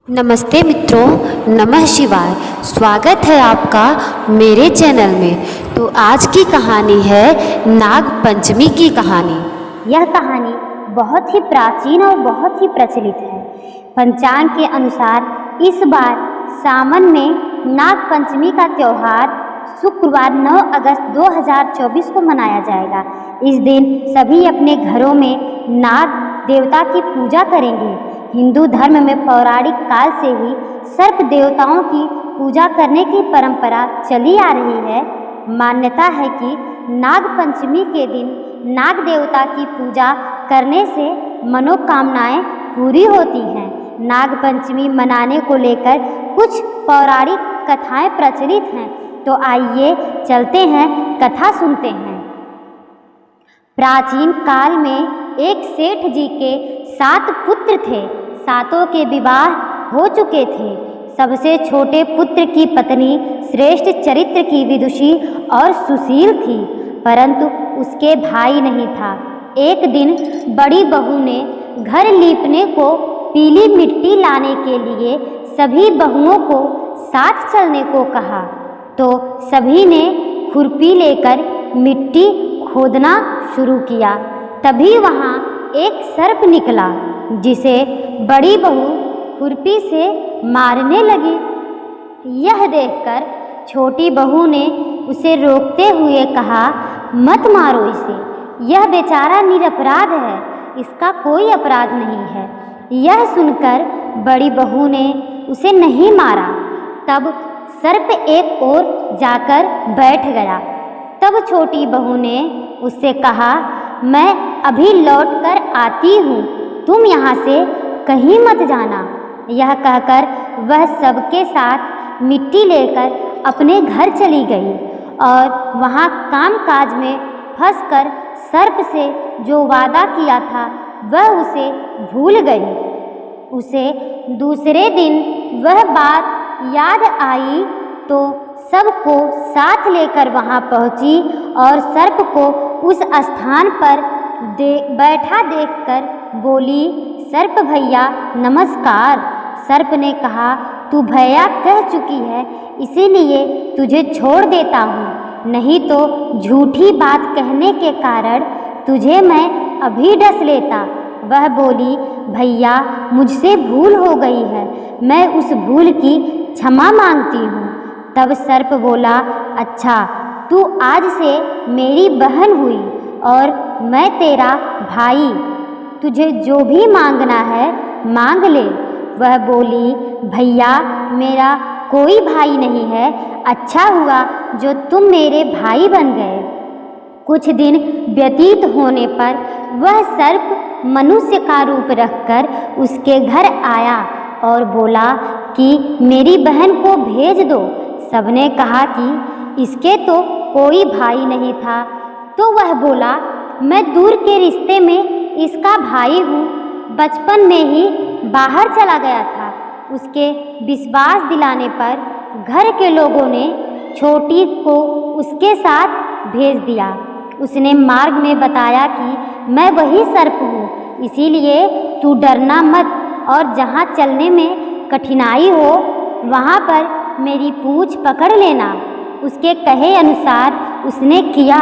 नमस्ते मित्रों, नमः शिवाय। स्वागत है आपका मेरे चैनल में। तो आज की कहानी है नाग पंचमी की कहानी। यह कहानी बहुत ही प्राचीन और बहुत ही प्रचलित है। पंचांग के अनुसार इस बार सावन में नाग पंचमी का त्यौहार शुक्रवार 9 अगस्त 2024 को मनाया जाएगा। इस दिन सभी अपने घरों में नाग देवता की पूजा करेंगे। हिंदू धर्म में पौराणिक काल से ही सर्प देवताओं की पूजा करने की परंपरा चली आ रही है। मान्यता है कि नाग पंचमी के दिन नाग देवता की पूजा करने से मनोकामनाएं पूरी होती हैं। नाग पंचमी मनाने को लेकर कुछ पौराणिक कथाएं प्रचलित हैं, तो आइए चलते हैं, कथा सुनते हैं। प्राचीन काल में एक सेठ जी के 7 पुत्र थे। सातों के विवाह हो चुके थे। सबसे छोटे पुत्र की पत्नी श्रेष्ठ चरित्र की विदुषी और सुशील थी, परंतु उसके भाई नहीं था। एक दिन बड़ी बहू ने घर लीपने को पीली मिट्टी लाने के लिए सभी बहुओं को साथ चलने को कहा, तो सभी ने खुरपी लेकर मिट्टी खोदना शुरू किया। तभी वहाँ एक सर्प निकला, जिसे बड़ी बहू खुरपी से मारने लगी। यह देखकर छोटी बहू ने उसे रोकते हुए कहा, मत मारो इसे, यह बेचारा निरपराध है, इसका कोई अपराध नहीं है। यह सुनकर बड़ी बहू ने उसे नहीं मारा। तब सर्प एक ओर जाकर बैठ गया। तब छोटी बहू ने उससे कहा, मैं अभी लौट कर आती हूँ, तुम यहाँ से कहीं मत जाना। यह कहकर वह सबके साथ मिट्टी लेकर अपने घर चली गई और वहाँ कामकाज में फंसकर सर्प से जो वादा किया था वह उसे भूल गई। उसे दूसरे दिन वह बात याद आई तो सबको साथ लेकर वहाँ पहुँची और सर्प को उस स्थान पर बैठा देखकर बोली, सर्प भैया नमस्कार। सर्प ने कहा, तू भैया कह चुकी है, इसीलिए तुझे छोड़ देता हूँ, नहीं तो झूठी बात कहने के कारण तुझे मैं अभी डस लेता। वह बोली, भैया मुझसे भूल हो गई है, मैं उस भूल की क्षमा मांगती हूँ। तब सर्प बोला, अच्छा, तू आज से मेरी बहन हुई और मैं तेरा भाई, तुझे जो भी मांगना है मांग ले। वह बोली, भैया मेरा कोई भाई नहीं है, अच्छा हुआ जो तुम मेरे भाई बन गए। कुछ दिन व्यतीत होने पर वह सर्प मनुष्य का रूप रखकर उसके घर आया और बोला कि मेरी बहन को भेज दो। सबने कहा कि इसके तो कोई भाई नहीं था, तो वह बोला, मैं दूर के रिश्ते में इसका भाई हूँ, बचपन में ही बाहर चला गया था। उसके विश्वास दिलाने पर घर के लोगों ने छोटी को उसके साथ भेज दिया। उसने मार्ग में बताया कि मैं वही सर्प हूँ, इसीलिए तू डरना मत और जहाँ चलने में कठिनाई हो वहाँ पर मेरी पूँछ पकड़ लेना। उसके कहे अनुसार उसने किया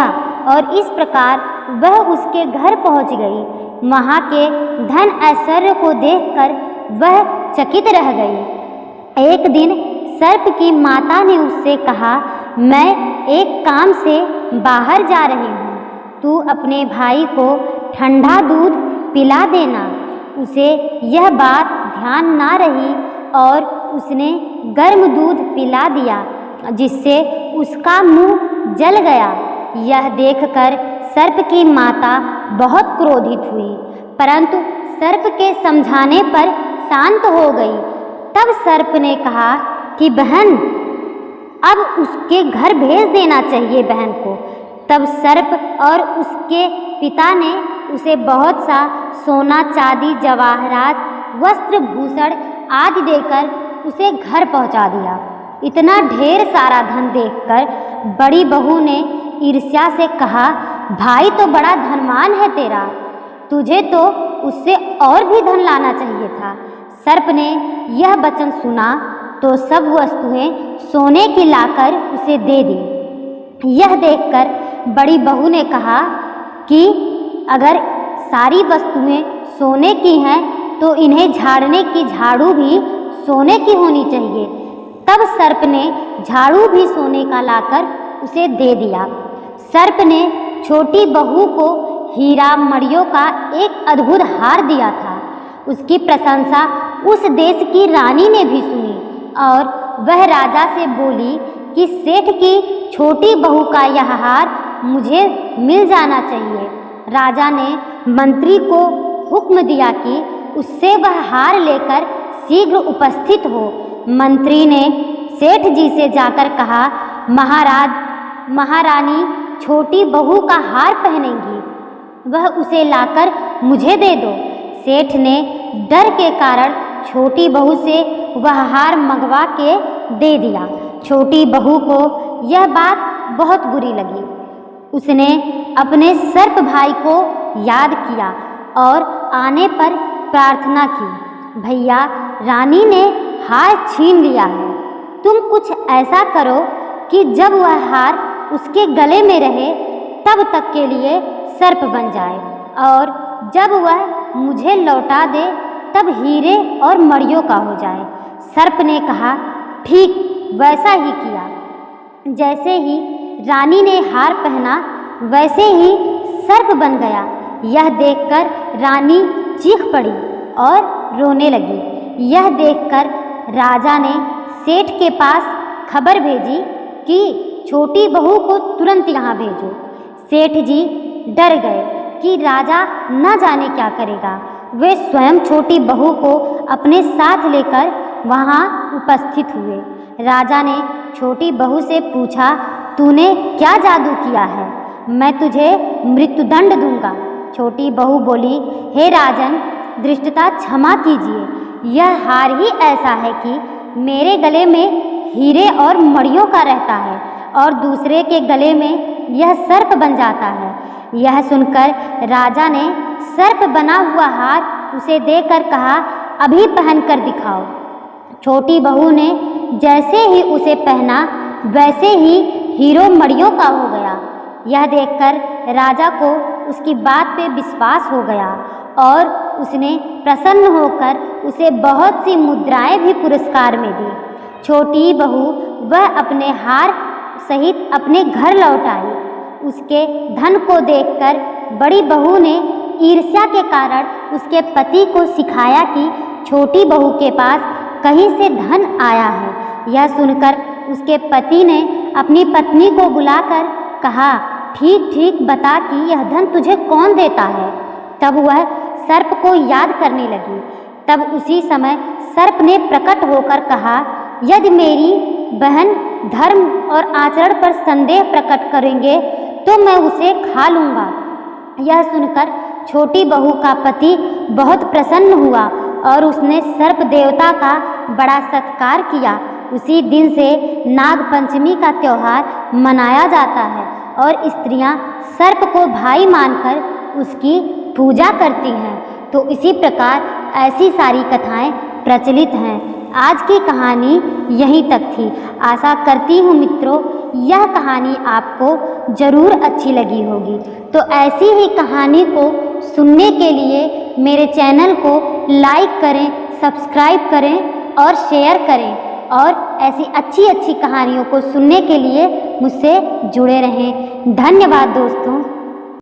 और इस प्रकार वह उसके घर पहुँच गई। वहाँ के धन ऐश्वर्य को देखकर वह चकित रह गई। एक दिन सर्प की माता ने उससे कहा, मैं एक काम से बाहर जा रही हूँ, तू अपने भाई को ठंडा दूध पिला देना। उसे यह बात ध्यान ना रही और उसने गर्म दूध पिला दिया, जिससे उसका मुंह जल गया। यह देखकर सर्प की माता बहुत क्रोधित हुई, परंतु सर्प के समझाने पर शांत हो गई। तब सर्प ने कहा कि बहन, अब उसके घर भेज देना चाहिए बहन को। तब सर्प और उसके पिता ने उसे बहुत सा सोना, चांदी, जवाहरात, वस्त्र, भूषण आदि देकर उसे घर पहुंचा दिया। इतना ढेर सारा धन देखकर बड़ी बहू ने ईर्ष्या से कहा, भाई तो बड़ा धनवान है तेरा, तुझे तो उससे और भी धन लाना चाहिए था। सर्प ने यह वचन सुना तो सब वस्तुएं सोने की लाकर उसे दे दी। यह देखकर बड़ी बहू ने कहा कि अगर सारी वस्तुएं सोने की हैं तो इन्हें झाड़ने की झाड़ू भी सोने की होनी चाहिए। तब सर्प ने झाड़ू भी सोने का लाकर उसे दे दिया। सर्प ने छोटी बहू को हीरा मणियों का एक अद्भुत हार दिया था। उसकी प्रशंसा उस देश की रानी ने भी सुनी और वह राजा से बोली कि सेठ की छोटी बहू का यह हार मुझे मिल जाना चाहिए। राजा ने मंत्री को हुक्म दिया कि उससे वह हार लेकर शीघ्र उपस्थित हो। मंत्री ने सेठ जी से जाकर कहा, महारानी छोटी बहू का हार पहनेंगी, वह उसे लाकर मुझे दे दो। सेठ ने डर के कारण छोटी बहू से वह हार मंगवा के दे दिया। छोटी बहू को यह बात बहुत बुरी लगी। उसने अपने सर्प भाई को याद किया और आने पर प्रार्थना की, भैया रानी ने हार छीन लिया है, तुम कुछ ऐसा करो कि जब वह हार उसके गले में रहे तब तक के लिए सर्प बन जाए और जब वह मुझे लौटा दे तब हीरे और मणियों का हो जाए। सर्प ने कहा, ठीक वैसा ही किया। जैसे ही रानी ने हार पहना वैसे ही सर्प बन गया। यह देखकर रानी चीख पड़ी और रोने लगी। यह देखकर राजा ने सेठ के पास खबर भेजी कि छोटी बहू को तुरंत यहाँ भेजो। सेठ जी डर गए कि राजा न जाने क्या करेगा। वे स्वयं छोटी बहू को अपने साथ लेकर वहाँ उपस्थित हुए। राजा ने छोटी बहू से पूछा, तूने क्या जादू किया है? मैं तुझे मृत्युदंड दूंगा। छोटी बहू बोली, हे राजन, धृष्टता क्षमा कीजिए। यह हार ही ऐसा है कि मेरे गले में हीरे और मणियों का रहता है और दूसरे के गले में यह सर्प बन जाता है। यह सुनकर राजा ने सर्प बना हुआ हार उसे देकर कहा, अभी पहन कर दिखाओ। छोटी बहू ने जैसे ही उसे पहना वैसे ही हीरो मणियों का हो गया। यह देखकर राजा को उसकी बात पे विश्वास हो गया और उसने प्रसन्न होकर उसे बहुत सी मुद्राएं भी पुरस्कार में दी। छोटी बहू वह अपने हार सहित अपने घर लौट आई। उसके धन को देखकर बड़ी बहू ने ईर्ष्या के कारण उसके पति को सिखाया कि छोटी बहू के पास कहीं से धन आया है। यह सुनकर उसके पति ने अपनी पत्नी को बुलाकर कहा, ठीक ठीक बता कि यह धन तुझे कौन देता है। तब वह सर्प को याद करने लगी। तब उसी समय सर्प ने प्रकट होकर कहा, यदि मेरी बहन धर्म और आचरण पर संदेह प्रकट करेंगे तो मैं उसे खा लूँगा। यह सुनकर छोटी बहू का पति बहुत प्रसन्न हुआ और उसने सर्प देवता का बड़ा सत्कार किया। उसी दिन से नाग पंचमी का त्यौहार मनाया जाता है और स्त्रियां सर्प को भाई मानकर उसकी पूजा करती हैं। तो इसी प्रकार ऐसी सारी कथाएं प्रचलित हैं। आज की कहानी यहीं तक थी। आशा करती हूँ मित्रों यह कहानी आपको ज़रूर अच्छी लगी होगी। तो ऐसी ही कहानी को सुनने के लिए मेरे चैनल को लाइक करें, सब्सक्राइब करें और शेयर करें और ऐसी अच्छी अच्छी कहानियों को सुनने के लिए मुझसे जुड़े रहें। धन्यवाद दोस्तों।